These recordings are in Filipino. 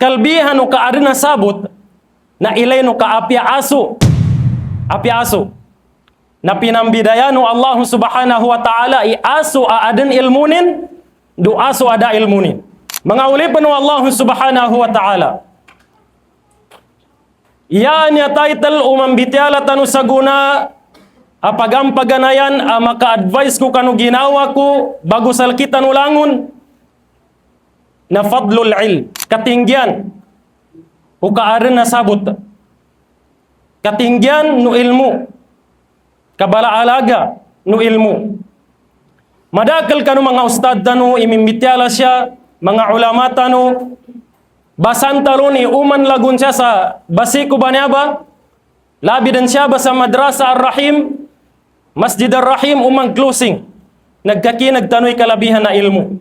kalbihan no ka adin nasabot na ilay no ka apya aso na pinambidaya no Allah subhanahu wa ta'ala i aso a adin ilmunin do aso ada ilmunin. Mga ulipan no Allah subhanahu wa ta'ala yan ya title umambitiala tanu saguna apagampaganayan maka-advise ko kanu ginawa ko bago salkitan ulangon na fadlul ilm, katinggian o kaarin na sabot, katinggian no ilmu, kabalaalaga no ilmu. Madakal kanu mga ustad tanu imimbityala siya, mga ulama tanu basan talon uman lagun siya sa basiko banyaba, labi din siya ba sa madrasa ar-rahim, masjid ar-rahim umang closing, nagkaki nagtanoy kalabihan na ilmu.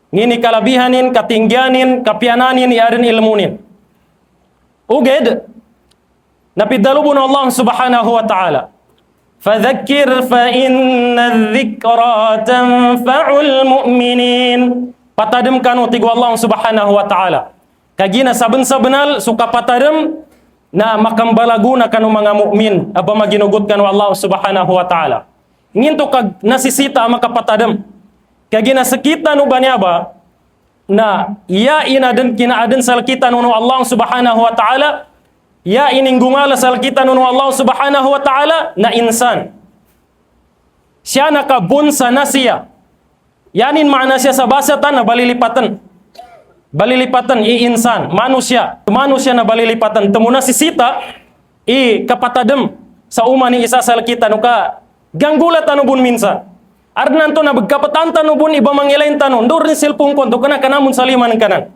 Ngini kalabihanin, katinggianin, kapiananin, iarin ilmunin. Uged, napidalubun Allah subhanahu wa ta'ala. Fadhakir fa inna dhikra tanfa'ul mu'minin. Patadem kanu tigu Allah subhanahu wa ta'ala. Kagina saben-sabenal suka patadem na makambalaguna kanu mga mu'min. Aba maginugot kanu Allah subhanahu wa ta'ala. Ngin to kag nasisita makapatadem. Kagina sekita no banyaba na ya inaden kina aden sal kita no Allah subhanahu wa ta'ala ya ininggungala sal kita no Allah subhanahu wa ta'ala na insan siya nakabunsa na siya yanin makna siya sa basatan na balilipatan i-insan manusia na balilipatan temuna sisita i kapatadem sa uma ni isa sal kita no ka ganggulat ano bun minsan arnan to na bagkapatan tanu bun iba mangilain tanu ndur ni silpung kon to kana kanamun saliman kanan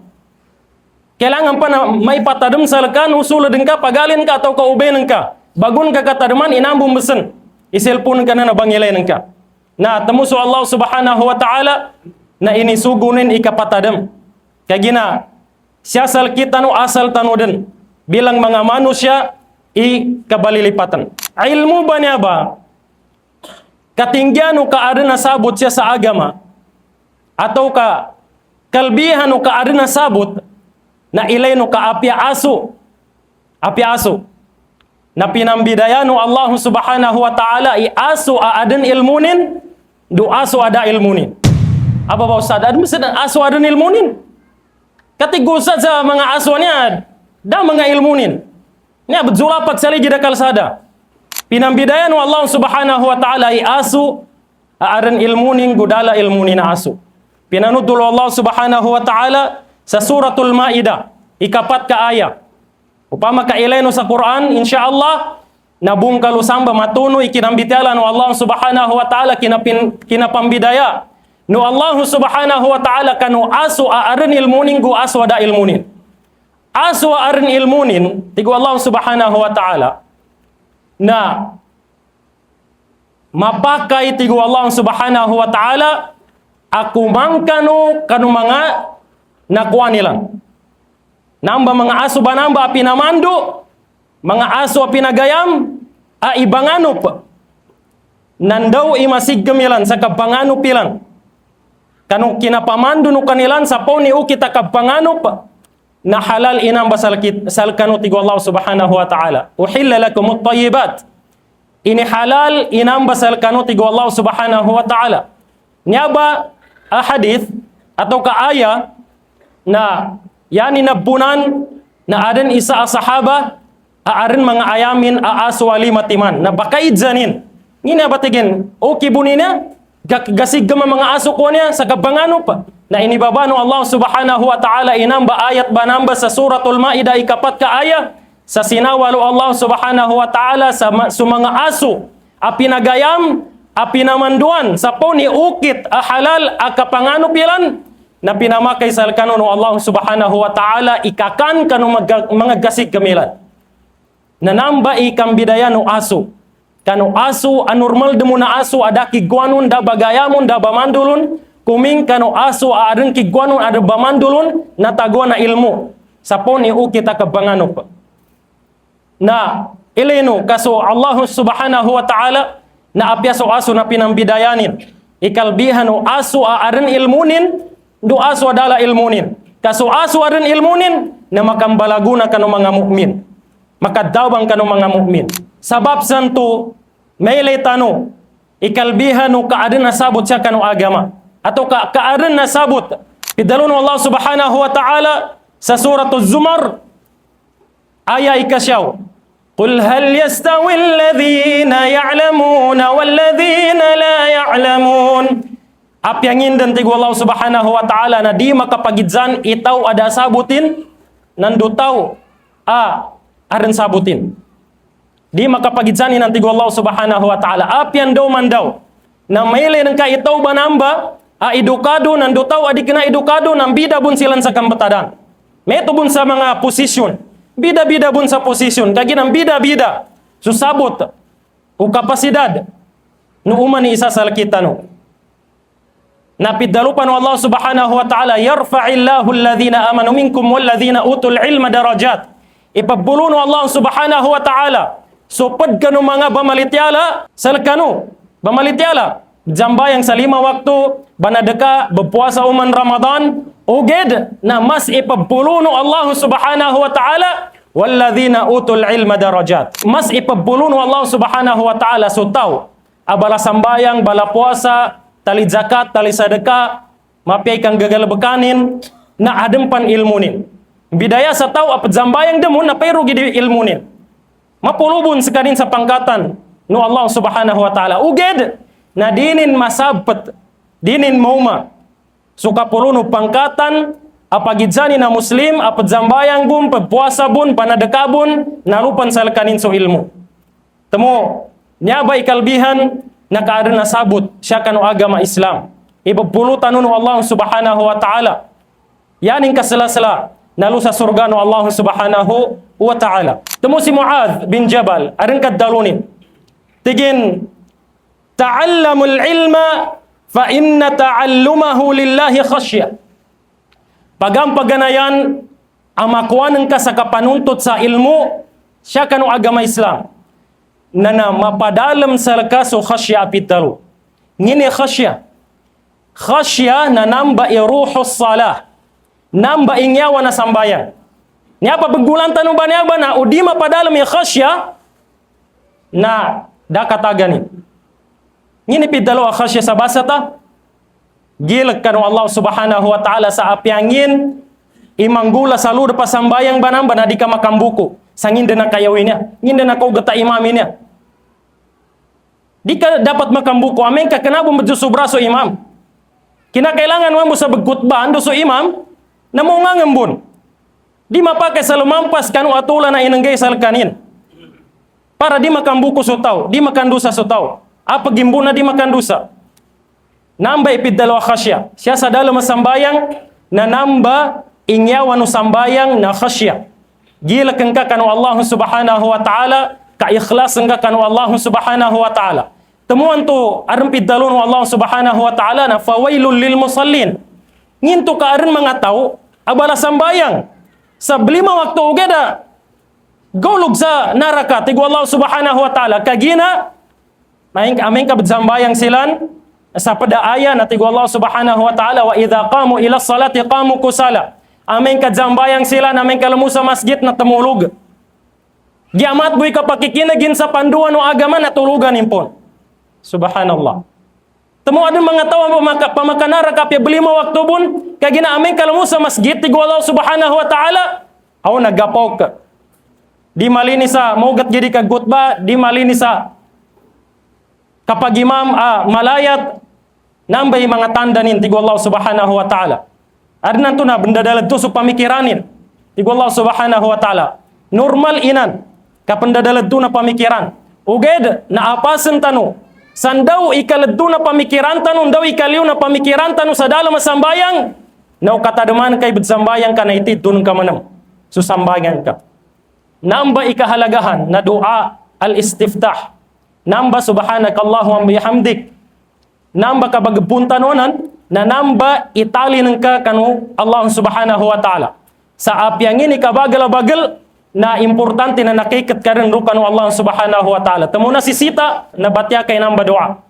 kailangan pa na may patadem salkan usul dengka pagalin ka atau ka uben ka bagun ka katademan inambum besen isilpun kana na bangilain ka na temusu Allah subhanahu wa ta'ala na ini sugunin ikapatadem kagina siasal kita nu asal tanu den bilang mga manusia i kabalilipatan ilmu banyaba katinggian o kaadin na sabot siya sa agama atau ka kalbihan o kaadin na sabot na ilay no ka apya aso na pinambidayan no Allah subhanahu wa ta'ala i aso aadin ilmunin do aso ada ilmunin apa ba ustad adin aso adin ilmunin katigusad sa mga aso niya da mga ilmunin niya bedzulapak sali jida kalsada pinambidayan wa Allah subhanahu wa ta'ala asu aaran ilmunin gudala ilmunin asu. Pinanutul Allah subhanahu wa ta'ala sa suratul Maidah ikapat ka aya. Upama ka ileno sa Quran insyaallah nabungkalu samba matuno ikinambitialan wa Allah subhanahu wa ta'ala kinapambidaya. No Allah subhanahu wa ta'ala kanu asu aaran ilmunin gu asu ada ilmunin. Asu aaran ilmunin tigu Allah subhanahu wa ta'ala na mapakai tigu Allah subhanahu wa ta'ala aku mangkanu kanu mga nakuanilan namba mga aso ba namba api namandu mga aso api nagayam a ibanganup nandaw imasig gamilan sa kabanganup ilan kanu kinapamandu no kanilan sa po ni u kita kabanganup na halal inam basal kanu tigu Allah subhanahu wa ta'ala uhilla lakum at-tayyibat ini halal inam basal kanu tigu Allah subhanahu wa ta'ala nyaba hadith atau ka aya na yani nabunan na aden isa asahaba aarin mga ayamin aaswali matiman na bakaid zanin ngini abatigin okay bunina gasig gama mga aso ko niya sa kabangano pa na inibabano Allah subhanahu wa ta'ala inamba ayat banamba sa suratul Maidah ikapat ka aya sa sinawalo Allah subhanahu wa ta'ala sa mga aso apinagayam apinamanduan sa po ni ukit halal akapangano pilan na pinamakay sa kanon Allah subhanahu wa ta'ala ikakan kanu mga gasig kamilan na namba ikambidaya no aso kanu aso anormal demo na aso ada kiguanon da bagayamon da bamandulun kuming kanu aso aaden kiguanon ada bamandulun na tagwa na ilmu sa po ni kita kabanganop na ileno kaso Allah subhanahu wa ta'ala na apyaso aso na pinambidayanin ikalbihan o aso aaden ilmunin do aso adala ilmunin Kaso-aso arin ilmunin na makambalaguna kanu mga mukmin. Makadawang kanu mga mukmin. Sabab santo, may tano, ikalbihan no kaarin nasabot siya kanu agama. Atau kaarin nasabot. Pidalun Allah subhanahu wa ta'ala sa suratul Zumar, aya ikasyaw. Qul hal yastawi alladhina ya'lamuna walladhina la ya'lamun. Apyangin dan tigo Allah subhanahu wa ta'ala na di makapagidzan itaw ada sabutin nandutaw arin sabutin. Di makapagidzan nan tigo Allah subhanahu wa ta'ala. Apyan daw man daw na maile ng ka itaw banamba edukado nandutaw adik na edukado nang bida bun silan sa kambatadan. Meto bun sa mga posisyon. Bida-bida bun sa posisyon. Kaginang bida-bida. Susabot o kapasidad no uman ni isa sa kita no. Napidalupan wa Allah subhanahu wa ta'ala, yarfa'illahu alladhina amanu minkum walladhina utul ilma darajat. Ipabuluno Allah subhanahu wa ta'ala. Supad kanu mga bamalityala, salkanu, bamalityala. Jambayang sa 5 waktu, banadaka, berpuasa uman Ramadan, uged na mas ipabuluno Allah subhanahu wa ta'ala, walladhina utul ilma darajat. Mas ipabuluno Allah subhanahu wa ta'ala sutaw. Abala sambayang, bala puasa, tali zakat, tali sedekah, mapiay kang gagal bekanin, na adempan ilmunin. Bidaya sa tao apat zambayang demun na pero gidi ilmunin. Mapulubun sekanin sa pangkatan no Allah subhanahu wa ta'ala. Uged na dinin masabet, dinin mauma. Suka puluno pangkatan, apagidzani na muslim, apat zambayang bun, puasa bun, panadekabun, narupan salkanin so ilmu. Temu, nyaba ikalbihan, nakaarin na sabot siya kanu agama Islam. Ipapulutan no Allah subhanahu wa ta'ala. Yaning kasala-sala nalu sa surga no Allah subhanahu wa ta'ala. Temu si Muadh bin Jabal arin kaddalunin. Tigin ta'allamul ilma fa inna ta'allumahu lillahi khasyah. Paganayan amakuan ka sa kapanuntut sa ilmu siya kanu agama Islam. Nana mapadalam sa kaso khasya apitalu. Ngini khasya. Khasya na namba iruhus salah. Namba ingyawa na sambayan. Ni apa begulan tanu banyaba na udi mapadalam ya khasya na dakatagani. Ngini pitalu khasya sa basata. Gilak kanu Allah subhanahu wa ta'ala sa apiangin imanggula saluda pasambayang banamba na di ka makambuko. Sangin na kayawinnya, ngin na kau gata imaminnya. Di ka dapat makambuko, amin ka kenapa berjusubraso imam. Kina kailangan mo sa begkutbah ando so imam, na mo nga ngambun. Di mapakai sa lumampas kanu atula na inanggay salkanin. Para di makambuko so tao, di makandusa so tao. Apa gimbuna di makandusa. Namba ipidalawa khasya. Siya sa dalam masambayang na namba ingyawan no sambayang na khasya. Gila ka kanu Allah subhanahu wa ta'ala, ka-ikhlas ka kanu Allah subhanahu wa ta'ala. Temuan tu arin pidalun Allah subhanahu wa ta'ala na fawailul lil musallin. Ngintu ka arin mga tao, abala sambayang. Sa 5 waktu ugeda, gaulog sa naraka, tigo Allah subhanahu wa ta'ala. Kagina, amin ka sambayang silan, sa pada aya na tigo Allah subhanahu wa ta'ala, wa idha qamu ila salati qamu kusala. Amin ka jambayang sila, amin ka lamu sa masjid na tumulog. Giamat buhay ka pakikinagin sa panduan o agama na tulugan impon. Subhanallah. Temu ada mga tao pamakanara kapya belima waktu bun, kagina amin ka lamu sa masjid, tigo Allah subhanahu wa ta'ala, aw nagapaw ka. Di malini sa, maugat jadi ka gutba, di malini sa, kapag imam malayat, nambay mga tandanin, tigo Allah subhanahu wa ta'ala. Ada nanto na benda dalam tu pamikiranin. Tigo Allah subhanahu wa ta'ala. Normal inan. Kapanda dalam tu na pamikiran. Uged na apasen tanu. Sandaw ikaladtu na pamikiran tanu. Daw ikaliw na pamikiran tanu sa dalam masambayang. Nau katadaman kay betsambayang ka na itidun ka manam. Susambayang ka. Namba ikahalagahan na doa al-istiftah. Namba subhanakallahumma bihamdik. Namba kabagpunta nonan. Na namba itali nengka kanu Allah subhanahu wa ta'ala. Sa apiang ini kabagal-bagal na importante na nakikat ka rin kanu Allah subhanahu wa ta'ala. Temu na sisita na batya kay namba doa.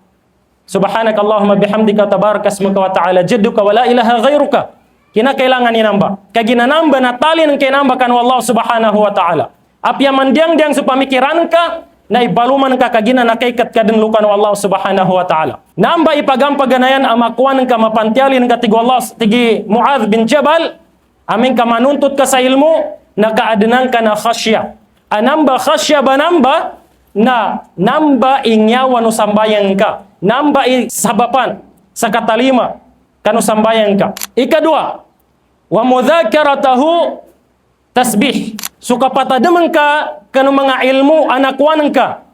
Subhanakallahumma bihamdika tabarakasmuka wa ta'ala jadduka wa la ilaha ghairuka. kinakailangan inamba. Kaya ginanamba na talin ang kinamba kanu Allah subhanahu wa ta'ala. Apya mandiang-diang sa pamikiran ka, na ibaluman ka kagina nakaikat ka din lukan Allah subhanahu wa ta'ala. Namba ipagampaganayan amakuan ka mapantialin ka tigo Allah, tigi Muadh bin Jabal, amin ka manuntut ka sa ilmu, nakaadanan ka na khasya. Anamba khasya ba namba, na namba ingyawan o sambayan ka. Namba sabapan sa katalima, kanu sambayan ka. Ikadua, wa mudhakaratahu tasbih. Suka patadaman ka kanu mga ilmu anakwanan ka.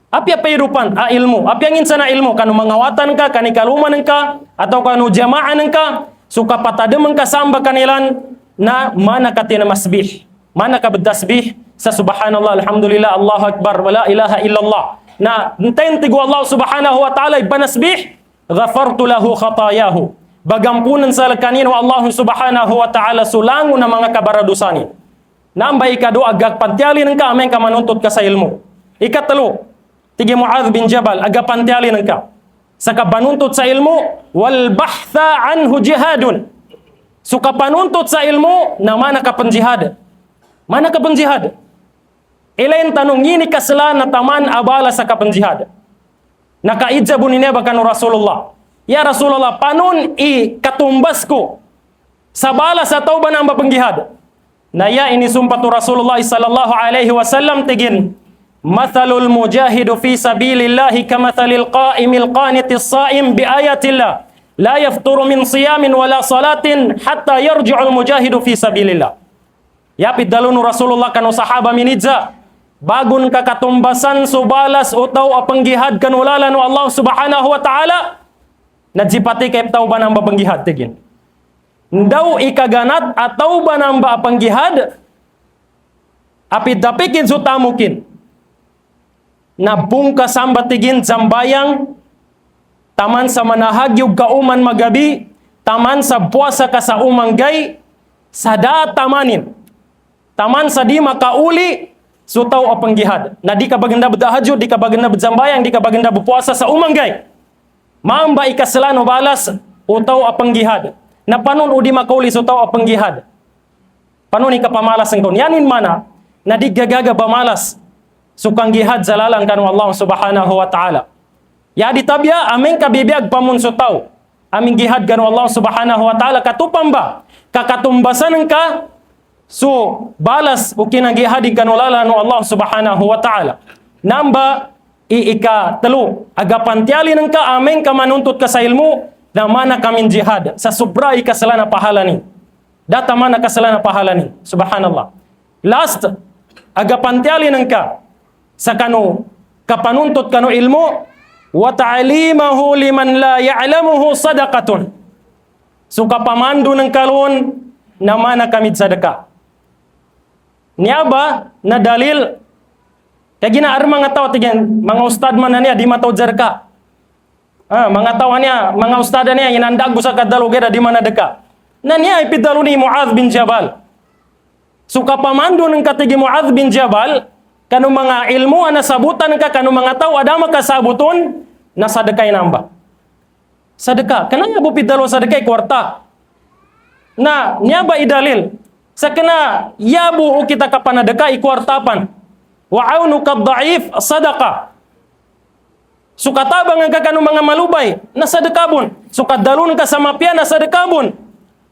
Apya pairupan ilmu. Apya nginsa na ilmu kanu mangawatan ka, kanikaluman ka, atau kanu jama'an ka. Suka patadaman ka samba kanilan na mana katina masbih. Mana ka bedasbih sa subhanallah, alhamdulillah, Allahu akbar, wala ilaha illallah. Na ntayin tigo Allah subhanahu wa ta'ala ibanasbih, ghafartu lahu khatayahu. Bagampunan sa kanino Allah subhanahu wa ta'ala sulango na mga kabaradusani. Namba ikado agak pantialin ka amen ka manuntut ka sa ilmu. Ikatalo, tigi Muadh bin Jabal agak pantialin ka sa kabanuntut sa ilmu, wal bahtha anhu jihadun. Suka panuntut sa ilmu na mana ka penjihad. Mana ka penjihad? Ilain tanong ini kasala na taman abala sa kapenjihad. Nakaidjabun ini bakanu Rasulullah. Ya Rasulullah, panun katumbas ko sa bala sa tauban ang penjihad. Naya ini sumpatu Rasulullah sallallahu alaihi wasallam tigin, mathalul mujahidu fi sabilillahi kamathalil qa'imil qanitis sa'im bi ayatillah la yafturu min siyamin wala salatin hatta yarji'ul mujahidu fi sabilillah. Yapit dalunu Rasulullah kanu sahaba minidza bagun kakatumbasan subalas utaw apanggihad kanulalan wa Allah subhanahu wa ta'ala najipati kay tauban ang bapanggihad tigin. Ndaw ikaganat atau banamba panggihad apit dapikin sutamukin nabung kasambatigin zambayang taman sa manahagyug kauman magabi taman sa puasa ka sa umanggay sada tamanin taman sa di makauli sutaw apanggihad na di ka baganda bedahajud, di ka baganda bedzambayang, di ka baganda bepuasa sa umanggay mamba ikaselano balas utaw apanggihad na panon udi makauli so tao apanggihad. Panon ikapamalas ng kon. Yanin mana na di gagaga bamalas sukang gihad zalalang kanu Allah subhanahu wa ta'ala. Ya di tabya aming kabibiyag pamun so tao. Aming gihad kanu Allah subhanahu wa ta'ala katupang ba? Kakatumbasan ka so balas ukinang gihadin kanu lalanu Allah subhanahu wa ta'ala. Namba telu agapantialin ka aming kamanuntut ka sa ilmu na mana kamin jihad sa subray kasala na pahala ni. Data mana kasala na pahala ni. Subhanallah. Last, agapantialin ka sa kanu kapanuntut kanu ilmu wa ta'limahu liman la ya'lamuhu sadaqatun. So kapamandu ng kalon na mana kamid sadaka. Niaba na dalil kaya ginaar mga tao tigyan mga ustad man na niya di mataw jarka. Mga tawan niya, mga ustada niya, inandag sa kadalugera di mana deka. Na niya ipidalo ni Muadh bin Jabal. So kapamando ng katigi Muadh bin Jabal, kanu mga ilmu na sabutan ka, kanu mga tao, ada makasabuton, na sadekay namba. Sadeka, kananya bu pidalo sadekay kwarta. Na, niya ba idalil? Sa kana, yabu kita kapanadeka ikwartapan. Wa'awnu kaddaif sadaka. Sukatabang ang kakanu mga malubay, nasa dekabon. Sukadalun ka sa mapya, nasa dekabon.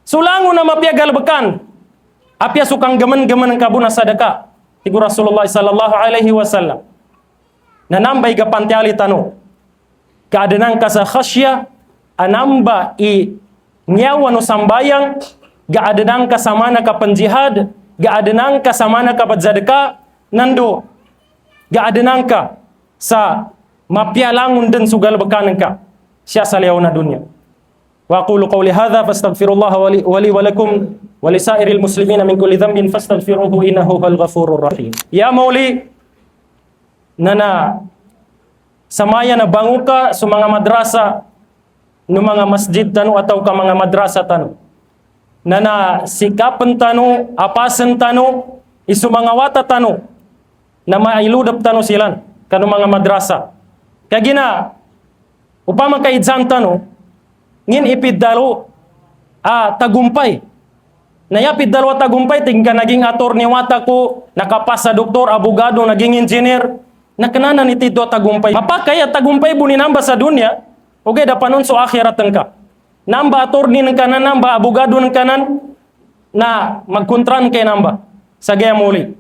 Sulango na mapya galbekan. Apya sukang gaman-gaman ang kabun nasa deka. Tigo Rasulullah sallallahu alaihi wasallam. Nanambay ka pantiali tano. Kaadanang ka sa khasya, anamba nyawa no sambayang, gaadanang ka sa mana ka panjihad, gaadanang ka sa mana ka padzadeka, nando, gaadanang ka sa mapialangun din sugal bakanan ka siya sa liyaw na dunya. Wa aqulu qawli hadha fastaghfirullah wa li wa lakum wa li sa'iril muslimina min kulli dhanbin fastaghfiruhu innahu huwal ghafurur rahim. Ya mauli nana samaya na bangu ka sa mga madrasa no mga masjid tanu atau ka mga madrasa tanu. Nana sikapen tanu apasen tanu isu mga wata tanu na mailudap tanu silan kanu mga madrasa. Kaya gina, upama ka exam tano, ngin ipidalo tagumpay Nayapid dalawa tagumpay, tingka naging attorney wata ko, nakapasa doktor, abogado, naging engineer. Nakananan iti do tagumpay. Mapakaya tagumpay buni namba sa dunya, okay, dapanon so akhirat ka. Namba attorney ng kanan, namba abogado ng kanan, na magkontran kay namba. Sa gaya muli.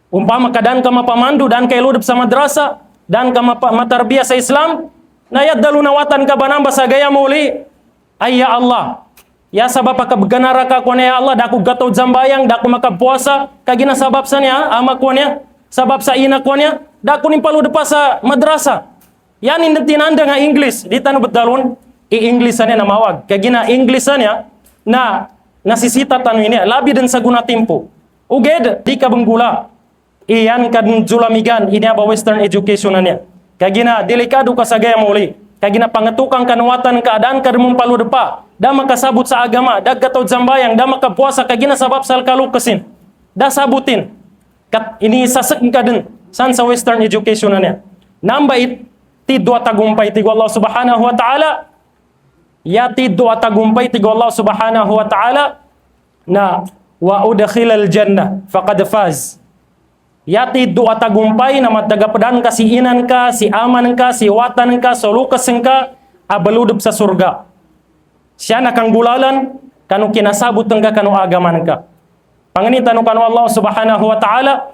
Umpama ka dan ka mapamandu, dan kay ludop sa madrasa, dan ka matarbiya sa Islam, nayad dalunawatan ka ba namba sa gaya muli? Ay ya Allah. Ya sabab pagkaganara ka ko niya Allah, dako gatod zambayang, dako makapuasa, kagina sabab sa niya, ama ko niya, sabab sa ina ko niya, dako ning palud pa sa madrasa. Yan hindi tinanda nga English, di tanu betalon, i-English niya na mawag. Kagina English niya, na nasisita tanu ini, labi din sa guna timpo. Uged, di ka benggula. Iyan kan julamigan, ini apa western education niya. Kagina delikado ka sa gaya muli. Kagina pangetukang kanuwatan keadaan kademong palu depa. Da makasabut sa agama, da gatod zambayang, da makapuasa kagina sabab sal kalukesin. Da sabutin. Kat ini sasek kaden san sa western education niya. Namba ti dua tagumpay ti Allah Subhanahu wa taala. Ya ti dua tagumpay ti Allah Subhanahu wa taala na wa udkhilal jannah faqad faz. Yati doa tagumpay na matagapadan ka si inan ka, si aman ka, si watan ka, solukasen ka, abaludup sa surga. Siya nakang bulalan, kanu kinasabot ka kanu agaman ka. Panganita no kanu Allah Subhanahu wa ta'ala,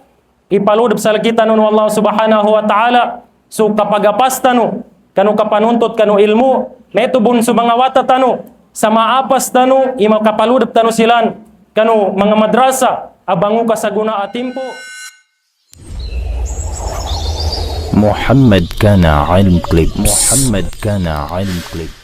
ipaludup sa lakita no Allah Subhanahu wa ta'ala, so kapagapas tanu, kanu kapanuntot kanu ilmu, metubun sa mga wata tanu, sa maapas tanu, imaw kapaludup tanu silan, kanu mga madrasa, abangu ka sa guna atimpo. محمد كان علم كليبس. محمد كان علم كليبس.